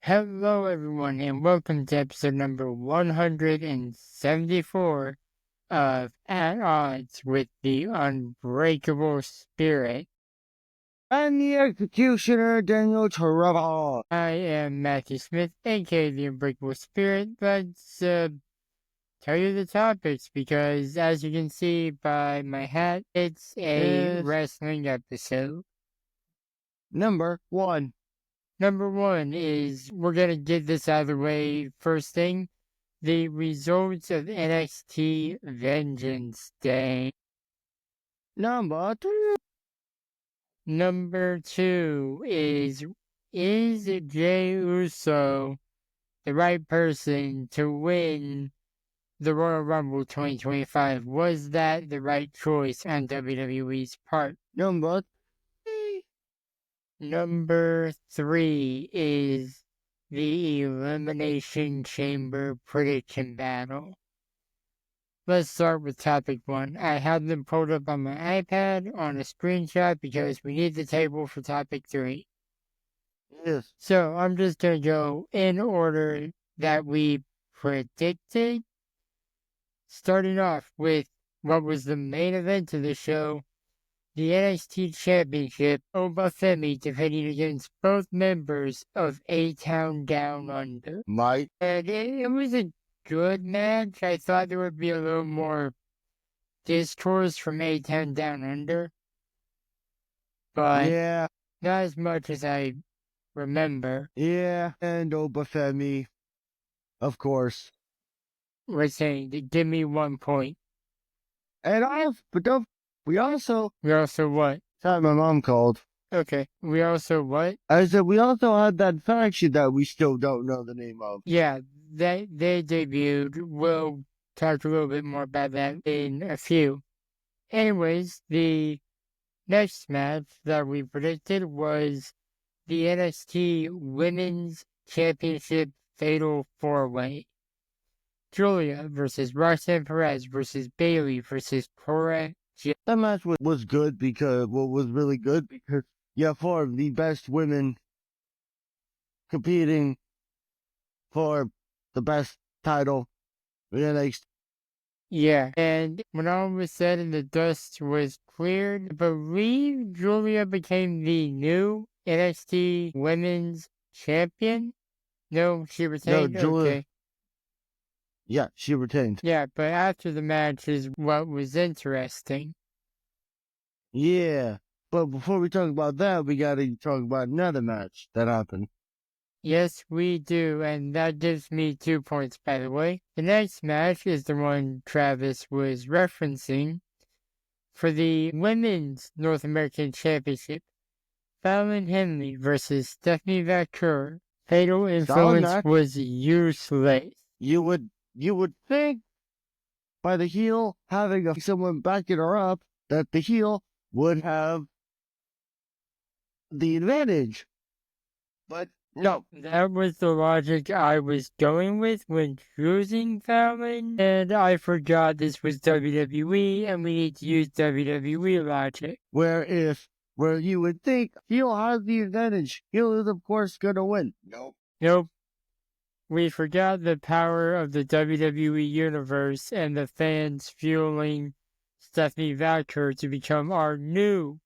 Hello, everyone, and welcome to episode number 174 of At Odds with the Unbreakable Spirit. I'm the Executioner, Daniel Trevor. I am Matthew Smith, aka the Unbreakable Spirit. Let's tell you the topics because, as you can see by my hat, it's a wrestling episode. Number one. Number one is we're going to get this out of the way first thing. The results of NXT Vengeance Day. Number two. Number two is Jey Uso the right person to win the Royal Rumble 2025? Was that the right choice on WWE's part? Number three. Number three is the Elimination Chamber prediction battle. Let's start with topic one. I have them pulled up on my iPad on a screenshot because we need the table for topic three. Yes. So I'm just going to go in order that we predicted. Starting off with what was the main event of the show, the NXT Championship, Obafemi defending against both members of A-Town Down Under. And it was a good match. I thought there would be a little more discourse from A-Town Down Under, but yeah, not as much as I remember. Yeah, and Obafemi, of course. We're saying, give me 1 point. And we also what? Sorry, my mom called. Okay, we also what? I said we also had that faction that we still don't know the name of. Yeah, they debuted. We'll talk a little bit more about that in a few. Anyways, the next match that we predicted was the NXT Women's Championship Fatal 4-Way. Julia versus Roxanne Perez versus Bayley versus Cora. That match was good because, was really good because you have four of the best women competing for the best title in NXT. Yeah, and when all was said and the dust was cleared, I believe Julia became the new NXT Women's Champion? No, she retained? No, Julia. Okay. Yeah, she retained. Yeah, but after the match is what was interesting. Yeah, but before we talk about that, we gotta talk about another match that happened. Yes, we do, and that gives me 2 points, by the way. The next match is the one Travis was referencing for the Women's North American Championship. Fallon Henley versus Stephanie Vaquer. Fatal Influence was useless. You would think by the heel having someone backing her up that the heel would have the advantage. But no. That was the logic I was going with when choosing Fallon, and I forgot this was WWE and we need to use WWE logic. Where you would think heel has the advantage, heel is of course gonna win. Nope. We forgot the power of the WWE Universe and the fans fueling Stephanie Vaquer to become our new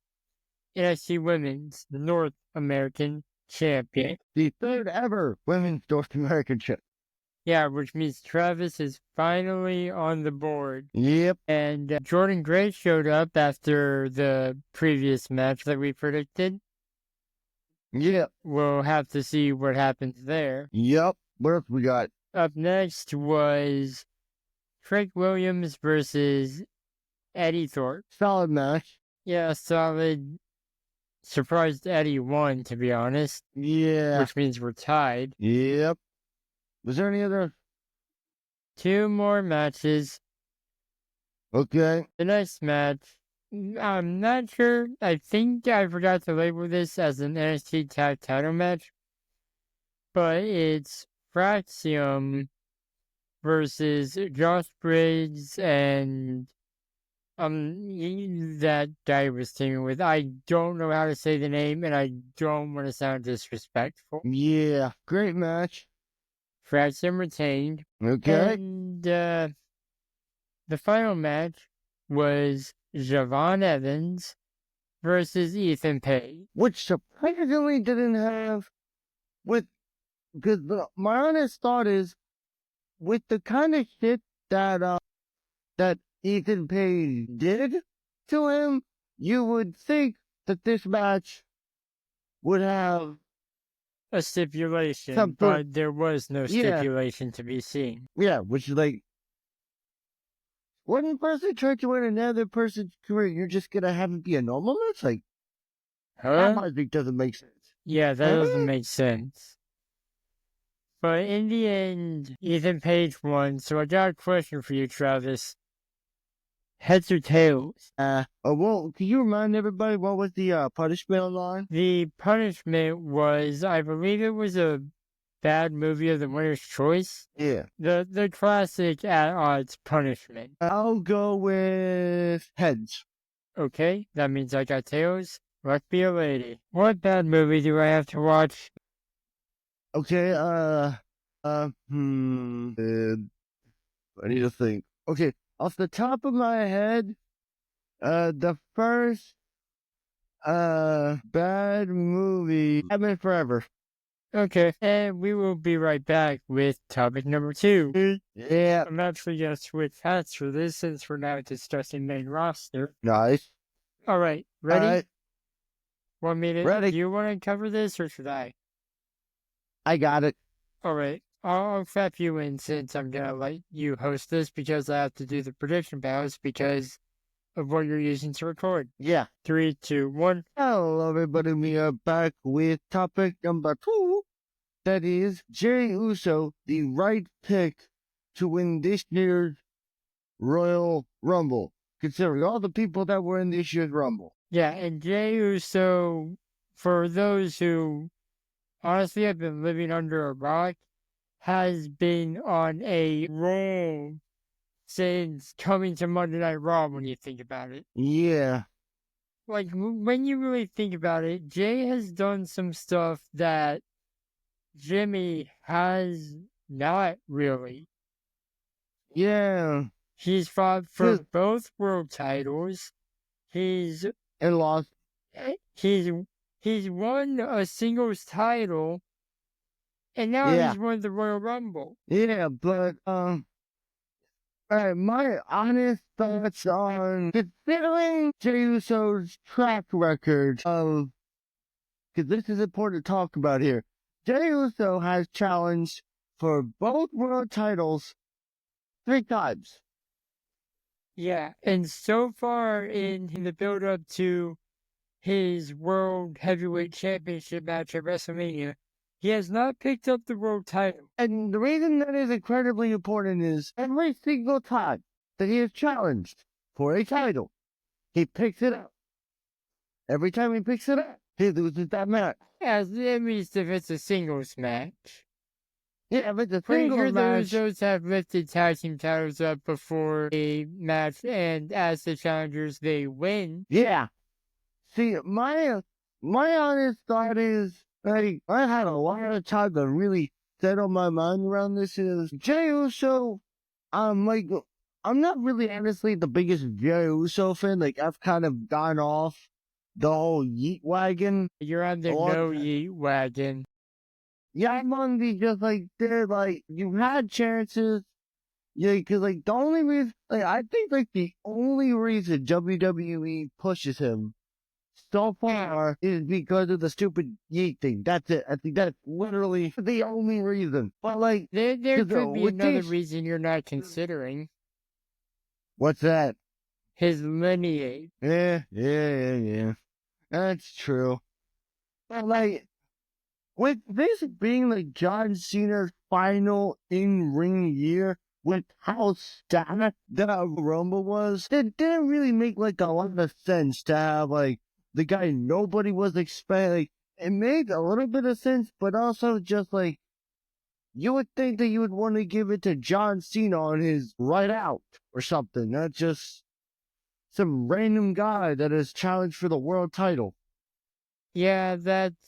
NXT Women's North American Champion. The third ever Women's North American Champion. Yeah, which means Travis is finally on the board. Yep. And Jordan Gray showed up after the previous match that we predicted. Yep. We'll have to see what happens there. Yep. What else we got? Up next was Trick Williams versus Eddie Thorpe. Solid match. Yeah, solid. Surprised Eddie won, to be honest. Yeah. Which means we're tied. Yep. Was there any other? 2 more matches. Okay. The next match, I'm not sure. I think I forgot to label this as an NXT Tag Title match. But it's Fraxium versus Josh Briggs and That guy was teaming with. I don't know how to say the name, and I don't want to sound disrespectful. Yeah, great match. Fraxham retained. Okay. And the final match was Javon Evans versus Ethan Page. Which surprisingly didn't have with, because my honest thought is, with the kind of shit that that Ethan Page did to him, you would think that this match would have A stipulation, something, but there was no yeah, stipulation to be seen. yeah, which is like, one person tried to win another person's career, you're just gonna have it be a normal match? Like, that logic doesn't make sense. Yeah, that Huh? doesn't make sense. But in the end, Ethan Page won, so I got a question for you, Travis. Heads or tails? Well, can you remind everybody what was the punishment online? The punishment was, I believe it was a bad movie of the winner's choice. Yeah. The classic at odds punishment. I'll go with heads. Okay, that means I got tails. Let's be a lady. What bad movie do I have to watch? Okay, I need to think. Okay, off the top of my head, the first, bad movie, Batman Forever. Okay, and we will be right back with topic number 2. Yeah. I'm actually going to switch hats for this since we're now discussing main roster. Nice. All right, ready? All right. 1 minute. Ready. Do you want to cover this or should I? I got it. All right, I'll trap you in since I'm going to let you host this because I have to do the prediction battles because of what you're using to record. Yeah. 3, 2, 1. Hello, everybody. We are back with topic number 2. That is Jey Uso, the right pick to win this year's Royal Rumble, considering all the people that were in this year's Rumble. Yeah, and Jey Uso, for those who honestly have been living under a rock, has been on a roll since coming to Monday Night Raw when you think about it. Yeah. Like, when you really think about it, Jey has done some stuff that Jimmy has not really. Yeah. He's fought for both world titles. He's and lost. He's won a singles title, and now he's won the Royal Rumble. Yeah, but my honest thoughts on considering Jey Uso's track record of, because this is important to talk about here. Jey Uso has challenged for both world titles 3 times. Yeah, and so far in the build-up to his World Heavyweight Championship match at WrestleMania, he has not picked up the world title. And the reason that is incredibly important is every single time that he is challenged for a title, he picks it up. Every time he picks it up, he loses that match. Yeah, at least if it's a singles match. Yeah, but the Pretty single sure match, the Usos have lifted tag team titles up before a match, and as the challengers, they win. Yeah. See, my honest thought is, like, I had a lot of time to really settle my mind around this. Is Jey Uso? I'm not really honestly the biggest Jey Uso fan. Like, I've kind of gone off the whole yeet wagon. You're on the no yeet wagon. Yeah, I'm on the just like, they're like, you had chances. Yeah, because like the only reason, like, I think like the only reason WWE pushes him so far is because of the stupid yeet thing. That's it. I think that's literally the only reason. But like, there could be another reason you're not considering. What's that? His lineage. Yeah. That's true. But like, with this being like John Cena's final in-ring year, with how stacked that Rumble was, it didn't really make like a lot of sense to have like the guy nobody was expecting. Like, it made a little bit of sense, but also just like, you would think that you would want to give it to John Cena on his right out or something. That just some random guy that is challenged for the world title. Yeah,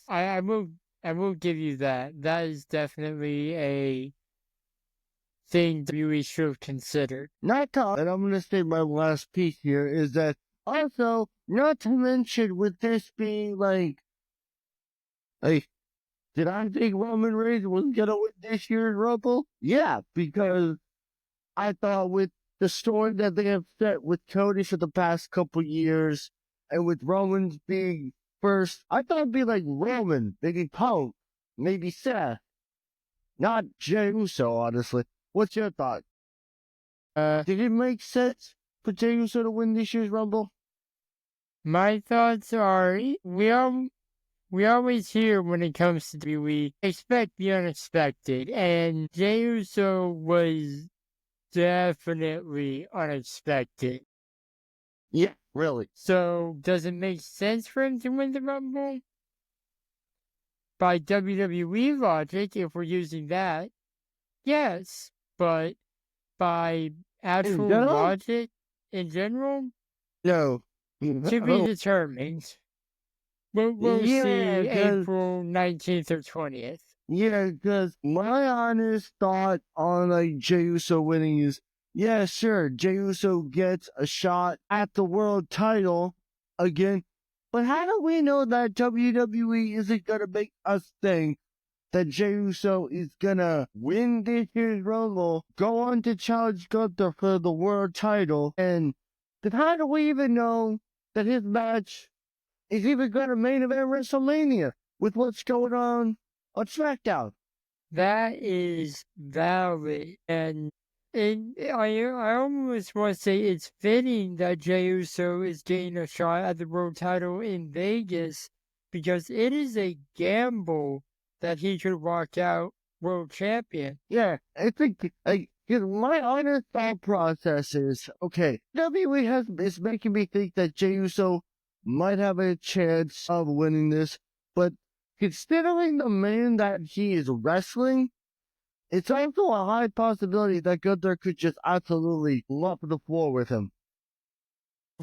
I will give you that. That is definitely a thing WWE should have considered. Not to, and I'm going to say my last piece here is that also, not to mention with this being like, did I think Roman Reigns was going to win this year's Rumble? Yeah, because I thought with the story that they have set with Cody for the past couple years, and with Roman's being first, I thought it'd be like Roman, maybe Punk, maybe Seth, not Jey Uso, honestly. What's your thought? Did it make sense for Jey Uso to win this year's Rumble? My thoughts are we always hear when it comes to WWE, expect the unexpected, and Jey Uso was definitely unexpected. Yeah, really. So, does it make sense for him to win the Rumble? By WWE logic, if we're using that, yes. But by actual logic in general, no. to be determined. We'll see April 19th or 20th. Yeah, because my honest thought on like Jey Uso winning is, yeah, sure, Jey Uso gets a shot at the world title again, but how do we know that WWE isn't gonna make us think that Jey Uso is gonna win this year's Rumble, go on to challenge Gunther for the world title, and then how do we even know that his match is even gonna main event WrestleMania with what's going on SmackDown? That is valid, and I almost want to say it's fitting that Jey Uso is getting a shot at the world title in Vegas, because it is a gamble that he could walk out world champion. Yeah, I think my honest thought process is, okay, WWE is making me think that Jey Uso might have a chance of winning this, but considering the man that he is wrestling, it's also a high possibility that Gunther could just absolutely lump the floor with him.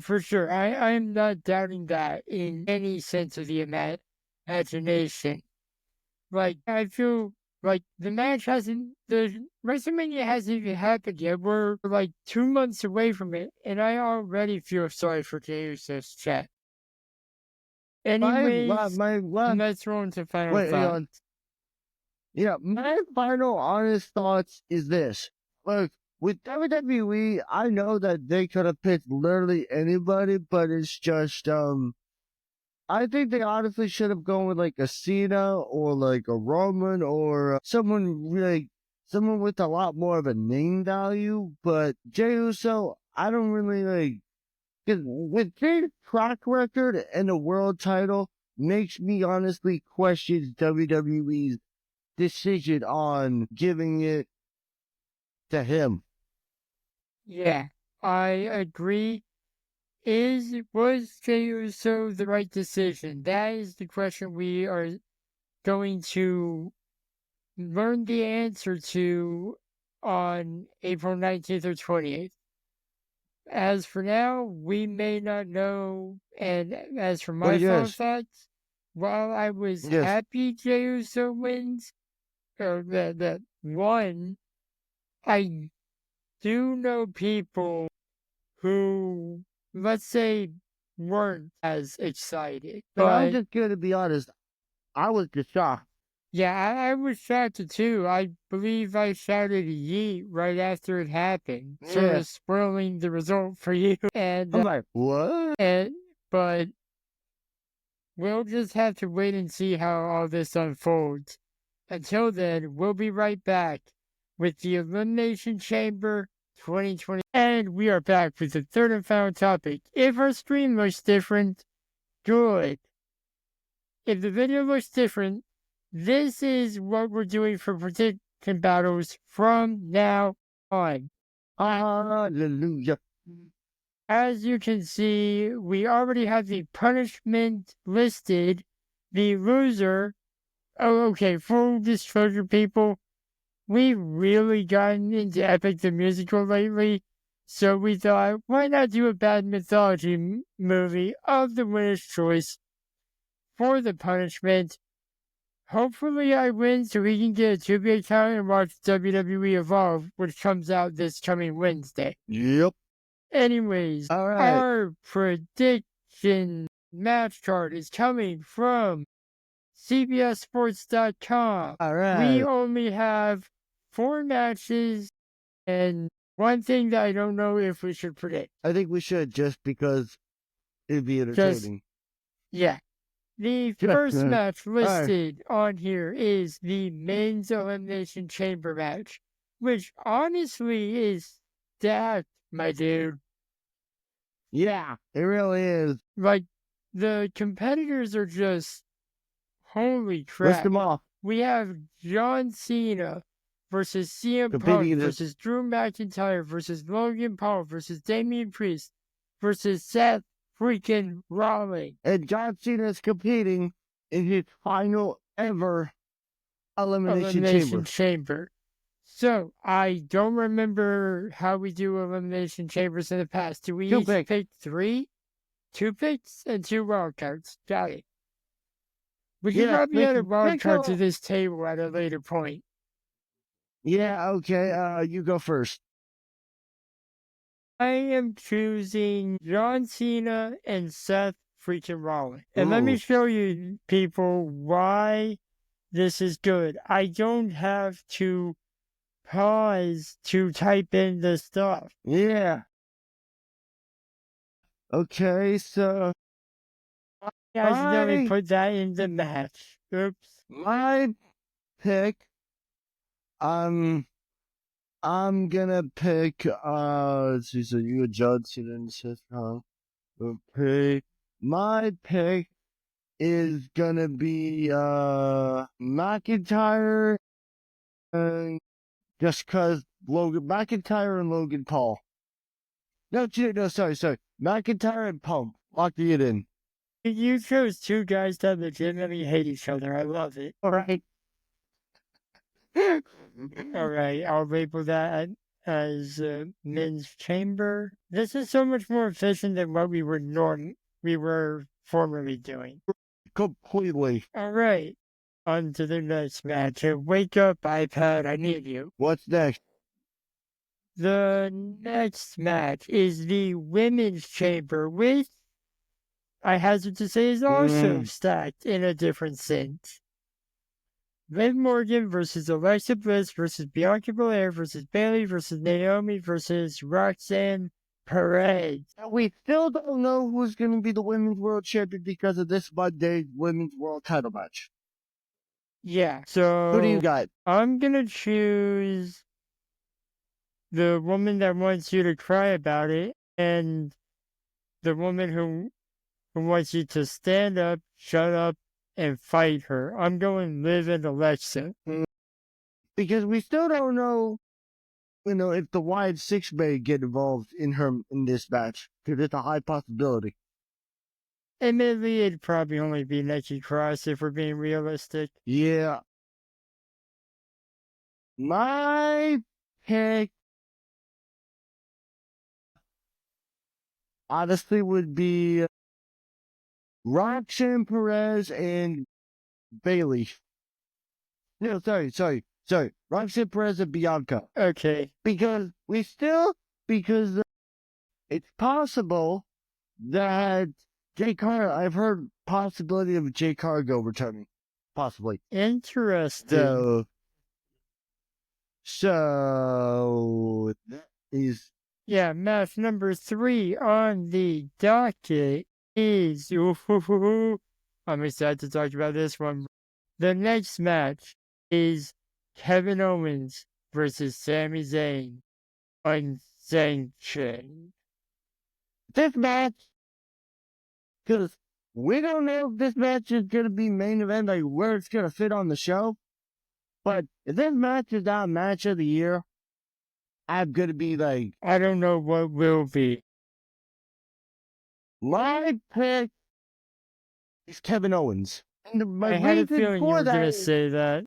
For sure, I'm not doubting that in any sense of the imagination. Like, I feel like the WrestleMania hasn't even happened yet. We're like 2 months away from it, and I already feel sorry for Jey Uso's chat. Anyways, let's roll into final thoughts. Yeah, my final honest thoughts is this. Look, with WWE, I know that they could have picked literally anybody, but it's just, I think they honestly should have gone with like a Cena or like a Roman or someone with a lot more of a name value. But Jey Uso, I don't really like. Cause with his track record and a world title, makes me honestly question WWE's decision on giving it to him. Yeah, I agree. Was Jey Uso the right decision? That is the question we are going to learn the answer to on April 19th or 28th. As for now, we may not know. And as for my final thoughts, while I was happy Jey Uso wins, or that won, I do know people who, let's say, weren't as excited. But I'm just going to be honest, I was just shocked. Yeah, I was shocked too. I believe I shouted yeet right after it happened. Yeah. Sort of spoiling the result for you. And I'm like, what? But we'll just have to wait and see how all this unfolds. Until then, we'll be right back with the Elimination Chamber 2020. And we are back with the third and final topic. If our stream looks different, good. If the video looks different, this is what we're doing for prediction battles from now on. Hallelujah. As you can see, we already have the punishment listed. The loser. Oh, okay. Full disclosure, people. We've really gotten into Epic the Musical lately. So we thought, why not do a bad mythology movie of the winner's choice for the punishment? Hopefully I win so we can get a 2 account and watch WWE Evolve, which comes out this coming Wednesday. Yep. Anyways, All right. our prediction match card is coming from CBSSports.com. All right. We only have 4 matches and one thing that I don't know if we should predict. I think we should, just because it'd be entertaining. Yeah. The first match listed on here is the men's Elimination Chamber match, which honestly is stacked, my dude. Yeah, it really is. Like, the competitors are just, holy crap. List them off. We have John Cena versus CM Punk Competing versus Drew McIntyre versus Logan Paul versus Damian Priest versus Seth freaking Rollins. And John Cena is competing in his final ever Elimination Chamber. So, I don't remember how we do Elimination Chambers in the past. Do we each pick 3? 2 picks and 2 wild cards. Got it. We can probably add a wild card to this table at a later point. Yeah, okay. You go first. I am choosing John Cena and Seth freaking Rollins. And let me show you, people, why this is good. I don't have to pause to type in the stuff. Yeah. Okay, so I accidentally put that in the match. Oops. My pick, I'm gonna pick, let's see, so you and John Cena and Seth Rollins. Okay. My pick is gonna be, McIntyre, just cause McIntyre and Logan Paul. No, sorry. McIntyre and Punk. Locking it in. You chose 2 guys that legitimately hate each other. I love it. All right. All right, I'll label that as men's chamber. This is so much more efficient than what we were formerly doing. Completely. All right, on to the next match. Wake up, iPad, I need you. What's next? The next match is the women's chamber, which I hazard to say is also stacked in a different sense. Liv Morgan versus Alexa Bliss versus Bianca Belair versus Bayley versus Naomi versus Roxanne Perez. We still don't know who's going to be the Women's World Champion because of this Monday's Women's World Title match. Yeah, so who do you got? I'm going to choose the woman that wants you to cry about it and the woman who wants you to stand up, shut up, and fight her. I'm going Liv and Alexa. Because we still don't know, if the Wyatt Six may get involved in this match. Because it's a high possibility. Admittedly, it'd probably only be Nikki Cross if we're being realistic. Yeah. My pick, honestly, would be Roxanne Perez and Bayley. No, sorry. Roxanne Perez and Bianca. Okay. Because it's possible that I've heard possibility of Jay Cargo returning. Possibly. Interesting. So that is... Yeah, match number 3 on the docket is... I'm excited to talk about this one. The next match is Kevin Owens versus Sami Zayn. Unsanctioned. This match, because we don't know if this match is going to be main event, like where it's going to fit on the show. But if this match is not match of the year, I'm going to be like... I don't know what will be. My pick is Kevin Owens. And I had a feeling you were going to say that.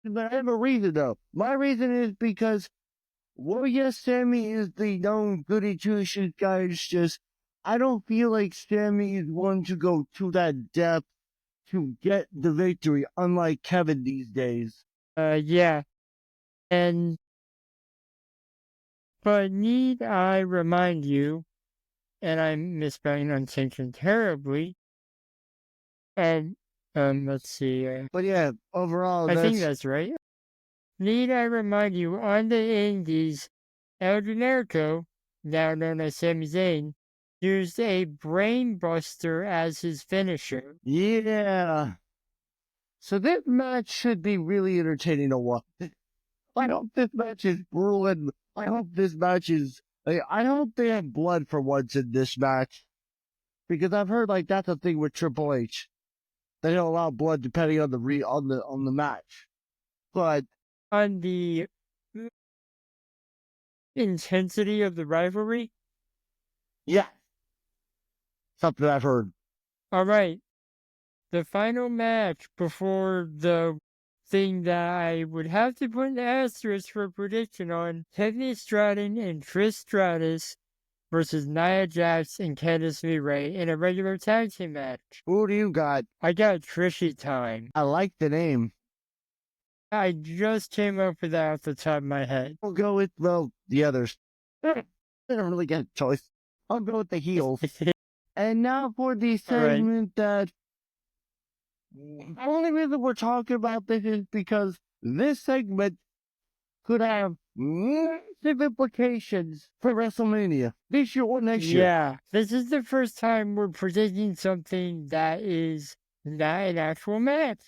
But I have a reason, though. My reason is because well, yes, Sammy is the known goody two shoes guy. It's just, I don't feel like Sammy is one to go to that depth to get the victory, unlike Kevin these days. Yeah. But need I remind you, and I'm misspelling Unsanctioned terribly, and, let's see, But yeah, overall, I think that's right. Need I remind you, on the Indies, El Generico, now known as Sami Zayn, used a brain buster as his finisher. Yeah. So this match should be really entertaining to watch. I hope this match is brutal, and I hope this match is. I hope they have blood for once in this match, because I've heard like that's a thing with Triple H. They don't allow blood depending on the match. But On the intensity of the rivalry? yeah, something I've heard. All right. The final match before the thing that I would have to put an asterisk for prediction on, Tiffany Stratton and Trish Stratus versus Nia Jax and Candice LeRae in a regular tag team match. Who do you got? I got Trishy Time. I like the name. I just came up with that off the top of my head. I'll go with, well, the others. I don't really get a choice. I'll go with the heels. And now for the segment that the only reason we're talking about this is because this segment could have massive implications for WrestleMania this year or next year. Yeah, this is the first time we're predicting something that is not an actual match.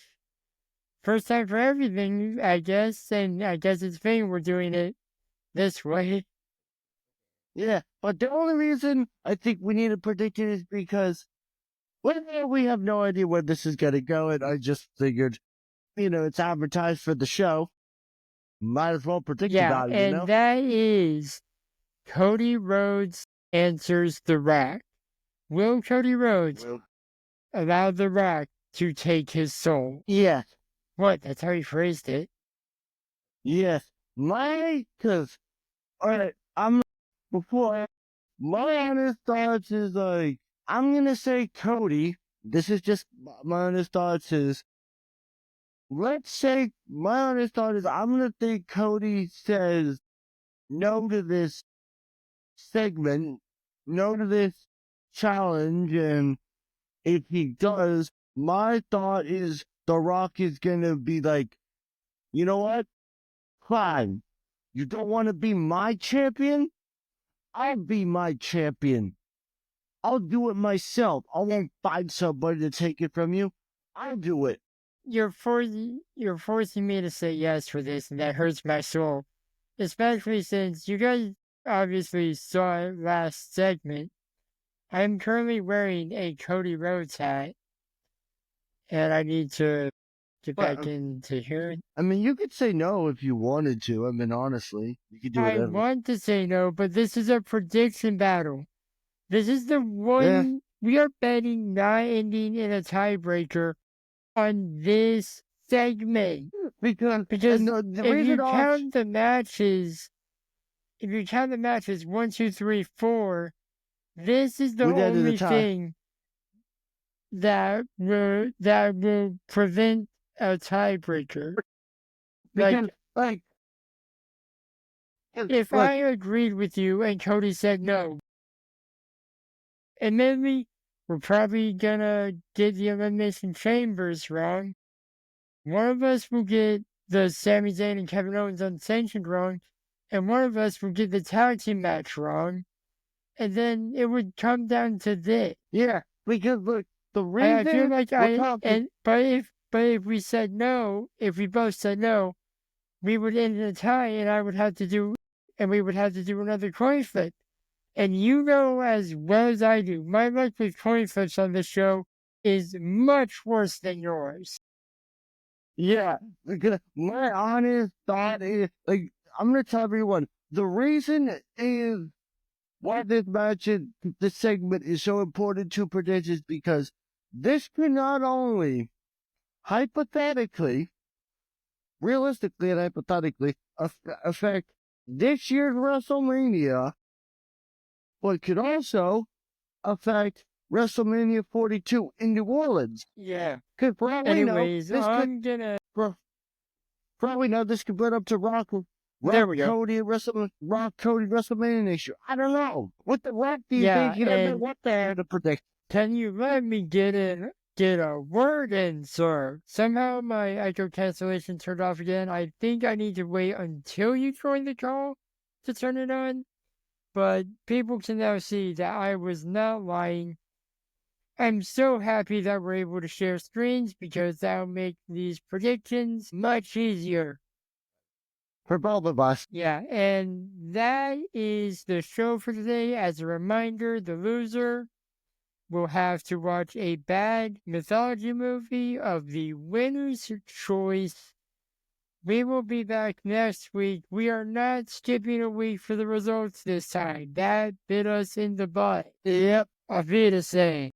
First time for everything, I guess, and I guess it's fitting we're doing it this way. Yeah, but the only reason I think we need to predict it is because, well, we have no idea where this is going to go, and I just figured, it's advertised for the show. Might as well predict about it, and that is Cody Rhodes answers The Rock. Will Cody Rhodes allow The Rock to take his soul? Yes. What? That's how he phrased it. Yes. Because, alright, my honest thoughts is like, I'm going to say Cody. This is just my honest thoughts is, let's say my honest thought is I'm going to think Cody says no to this segment, no to this challenge, and if he does, my thought is The Rock is going to be like, you know what? Fine. You don't want to be my champion? I'll be my champion. I'll do it myself. I won't find somebody to take it from you. I'll do it. You're forcing me to say yes for this, and that hurts my soul. Especially since you guys obviously saw it last segment. I'm currently wearing a Cody Rhodes hat, and I need to get back into here. I mean, you could say no if you wanted to. I mean, honestly, you could do whatever. I want to say no, but this is a prediction battle. This is the one we are betting not ending in a tiebreaker on this segment. Because if you count the matches, 1, 2, 3, 4, this is the only thing that will prevent a tiebreaker. If I agreed with you and Cody said no, admittedly, we're probably gonna get the Elimination Chambers wrong. One of us will get the Sami Zayn and Kevin Owens Unsanctioned wrong, and one of us will get the tag team match wrong, and then it would come down to this. Yeah, because look, the reason I feel like but if we said no, if we both said no, we would end in a tie, and we would have to do another coin flip. And you know as well as I do, my luck with coin flips on this show is much worse than yours. Yeah, because my honest thought is, like, I'm going to tell everyone, the reason is why this segment is so important to predict is because this could not only hypothetically, realistically and hypothetically, affect this year's WrestleMania, but could also affect WrestleMania 42 in New Orleans. Yeah. Because Anyways, I'm gonna. Probably know this could build up to Rock Cody WrestleMania next year. I don't know. What the Rock do you think? You don't know what they had to predict. Can you let me get a word in, sir? Somehow my echo cancellation turned off again. I think I need to wait until you join the call to turn it on. But people can now see that I was not lying. I'm so happy that we're able to share screens because that'll make these predictions much easier. For both of us. Yeah, and that is the show for today. As a reminder, the loser will have to watch a bad mythology movie of the winner's choice. We will be back next week. We are not skipping a week for the results this time. That bit us in the butt. Yep. Auf Wiedersehen.